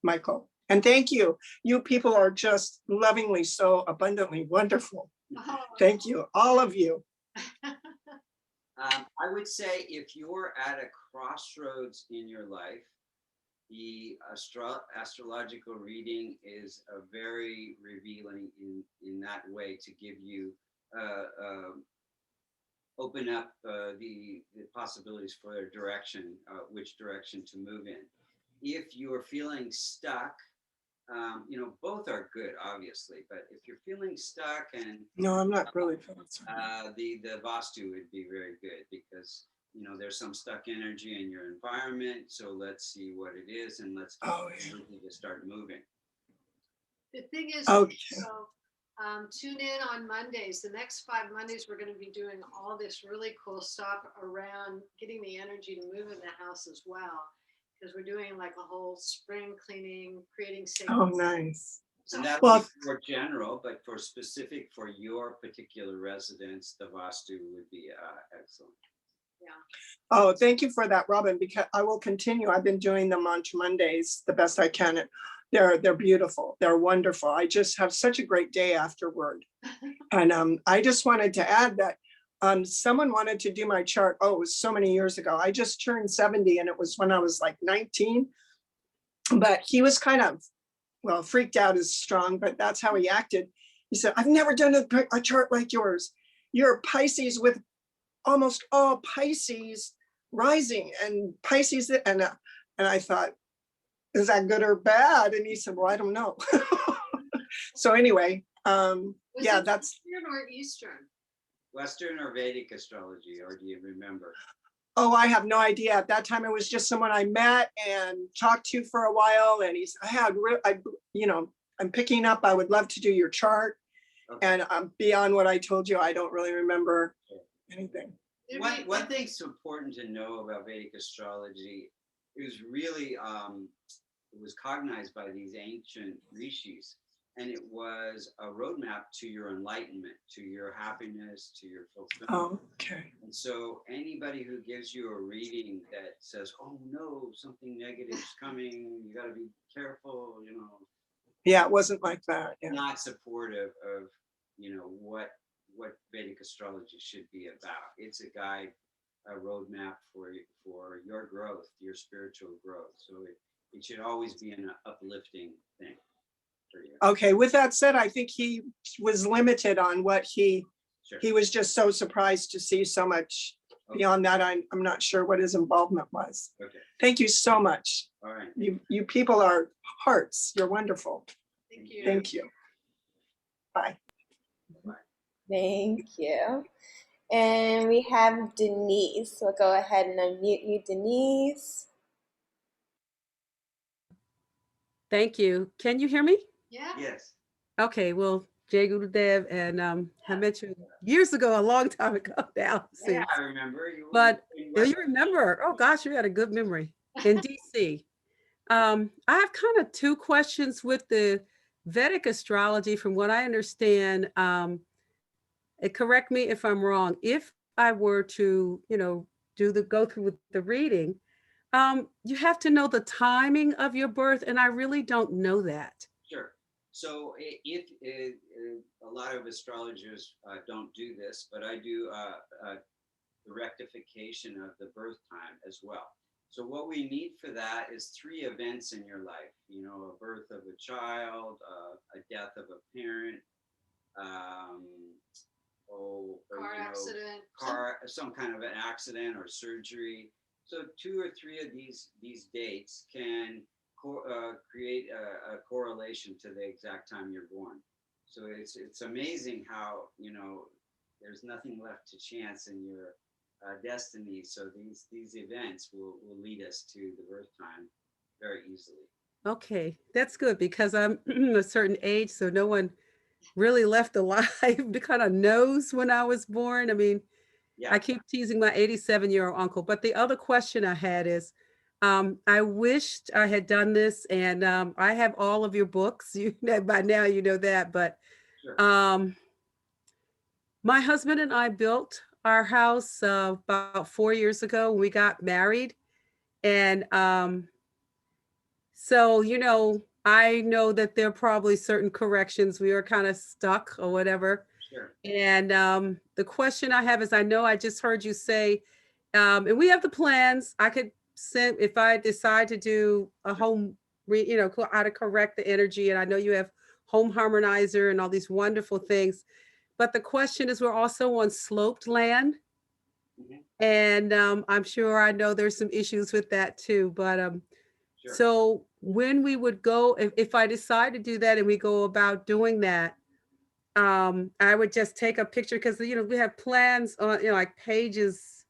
Michael? And thank you. You people are just lovingly so abundantly wonderful. Oh. Thank you, all of you. I would say if you're at a crossroads in your life, the astrological reading is a very revealing in that way to give you open up the possibilities for a direction, which direction to move in. If you're feeling stuck, both are good, obviously, but if you're feeling stuck and No, I'm not really feeling stuck. the Vastu would be very good because there's some stuck energy in your environment. So let's see what it is and let's to start moving. The thing is, Okay. so tune in on Mondays. The next 5 Mondays, we're going to be doing all this really cool stuff around getting the energy to move in the house as well. Because we're doing like a whole spring cleaning, creating sacred. Oh, nice. And that would be more general, but for specific for your particular residence, the Vastu would be excellent. Yeah. Oh, thank you for that, Robin, because I will continue. I've been doing them on Mondays the best I can. They're beautiful. They're wonderful. I just have such a great day afterward. And I just wanted to add that someone wanted to do my chart. Oh, it was so many years ago. I just turned 70 and it was when I was like 19. But he was kind of, well, freaked out is strong, but that's how he acted. He said, I've never done a chart like yours. You're Pisces with almost all Pisces rising and Pisces. And I thought, is that good or bad? And he said, well, I don't know. So anyway, Well, Was Yeah, it that's, Western or Eastern? Western or Vedic astrology, or do you remember? oh, I have no idea. At that time, it was just someone I met and talked to for a while. And he's, I'm picking up, I would love to do your chart. Okay. And beyond what I told you, I don't really remember Sure. anything. One thing's important to know about Vedic astrology, it was really, it was cognized by these ancient rishis, and it was a roadmap to your enlightenment, to your happiness, to your fulfillment. Oh, okay. And so anybody who gives you a reading that says, oh no, something negative is coming, you got to be careful, Yeah, it wasn't like that. Yeah. not supportive of, what Vedic astrology should be about. It's a guide, a roadmap for your growth, your spiritual growth. So it should always be an uplifting thing for you. Okay, with that said, I think he was limited on what he Sure. was just so surprised to see so much. Okay. Beyond that, I'm not sure what his involvement was. Okay. Thank you so much. All right. You people are hearts. You're wonderful. Thank you. Thank you. Bye. Thank you. And we have Denise. So go ahead and unmute you, Denise. Thank you. Can you hear me? Yeah. Yes. Okay, well, Jay Gurudev, and I met you years ago, a long time ago now. Yeah, since. I remember. But you remember, oh gosh, you had a good memory in DC. I have kind of two questions with the Vedic astrology. From what I understand, correct me if I'm wrong, if I were to, go through with the reading, you have to know the timing of your birth, and I really don't know that. Sure. So if a lot of astrologers don't do this, but I do the rectification of the birth time as well. So what we need for that is 3 events in your life, a birth of a child, a death of a parent, Accident. some kind of an accident or surgery. So 2 or 3 of these dates can create a correlation to the exact time you're born. So it's amazing how there's nothing left to chance in your destiny. So these events will lead us to the birth time very easily. Okay, that's good because I'm a certain age, so no one really left alive to kind of knows when I was born. I mean, Yeah. I keep teasing my 87-year-old uncle. But the other question I had is, I wished I had done this, and I have all of your books. By now you know that, but Sure. my husband and I built our house about 4 years ago when we got married. And so, I know that there are probably certain corrections. We were kind of stuck or whatever. Sure. And the question I have is, I know I just heard you say, and we have the plans. I could send, if I decide to do a home, how to correct the energy. And I know you have home harmonizer and all these wonderful things. But the question is, we're also on sloped land. Mhm. And I'm sure I know there's some issues with that too. But Sure. so when we would go, if I decide to do that and we go about doing that, I would just take a picture because, we have plans on, like pages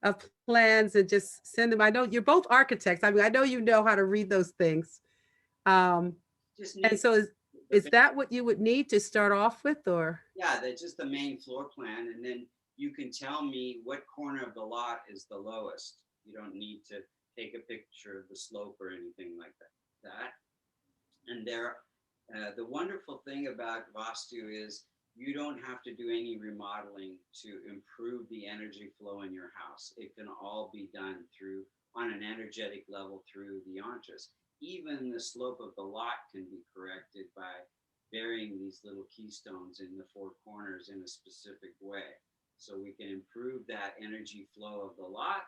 of plans and just send them. I know you're both architects. I mean, I know you know how to read those things. Just And need so is that what you would need to start off with, or? Yeah, that's just the main floor plan. And then you can tell me what corner of the lot is the lowest. You don't need to take a picture of the slope or anything like that. And the wonderful thing about Vastu is you don't have to do any remodeling to improve the energy flow in your house. It can all be done on an energetic level through the Yantras. Even the slope of the lot can be corrected by burying these little keystones in the 4 corners in a specific way. So we can improve that energy flow of the lot.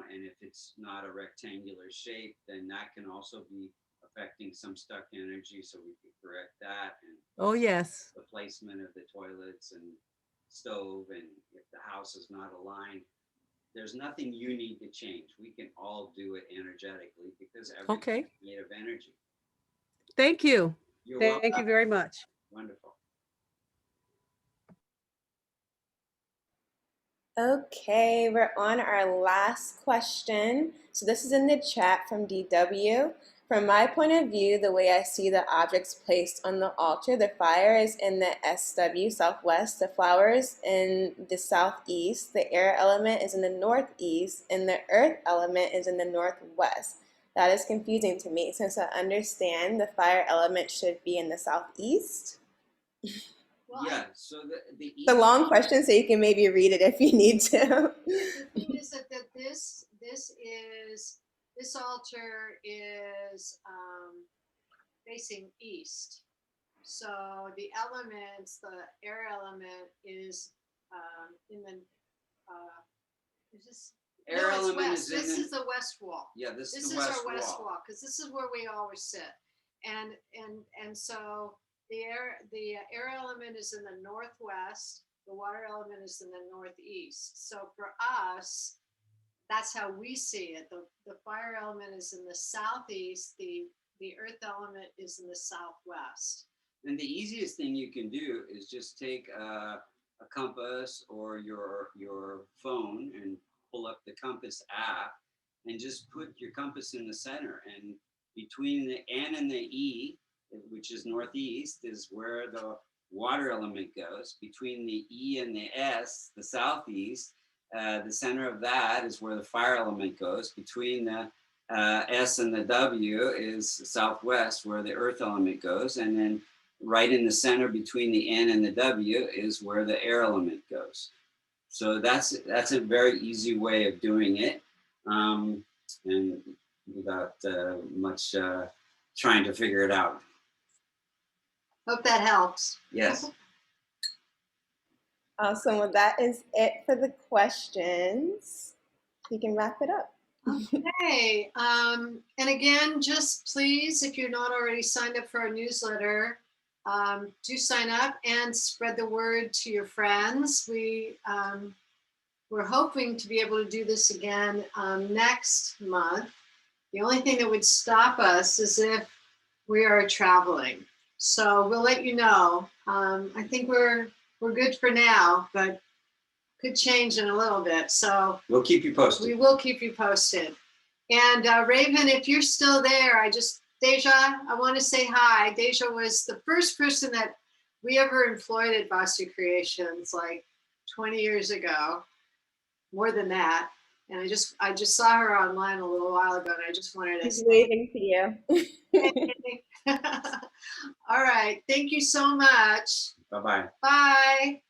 And if it's not a rectangular shape, then that can also be affecting some stuck energy. So we can correct that. And Oh, yes. the placement of the toilets and stove. And if the house is not aligned, there's nothing you need to change. We can all do it energetically because everything is made of energy. Thank you. You're Thank welcome. you very much. Wonderful. Okay, we're on our last question. So this is in the chat from DW. From my point of view, the way I see the objects placed on the altar, the fire is in the SW, southwest, the flowers in the southeast, the air element is in the northeast, and the earth element is in the northwest. That is confusing to me since I understand the fire element should be in the southeast. Well, Yeah, so the It's a long question, so you can maybe read it if you need to. the thing is that this altar is facing east. So the elements, the air element is in the is this air no, it's element west. is in This is the west wall. yeah, this This is is the our west wall. wall because this is where we always sit, and so the air element is in the northwest. The water element is in the northeast. So for us, that's how we see it. The fire element is in the southeast. The earth element is in the southwest. And the easiest thing you can do is just take a compass or your phone and pull up the compass app and just put your compass in the center. And between the N and the E, which is northeast, is where the water element goes. Between the E and the S, the southeast, the center of that is where the fire element goes. Between the S and the W is southwest, where the earth element goes. And then right in the center between the N and the W is where the air element goes. So that's a very easy way of doing it, and without much trying to figure it out. Hope that helps. Yes. Awesome. Well, that is it for the questions. You can wrap it up. Okay. And again, just please, if you're not already signed up for our newsletter, do sign up and spread the word to your friends. We're hoping to be able to do this again next month. The only thing that would stop us is if we are traveling. So we'll let you know. I think we're good for now, but could change in a little bit. So we'll keep you posted. We will keep you posted. And Raven, if you're still there, Deja, I want to say hi. Deja was the first person that we ever employed at Vastu Creations, like 20 years ago, more than that. And I just saw her online a little while ago, and I just wanted to say waving to you. All right. Thank you so much. Bye-bye. Bye.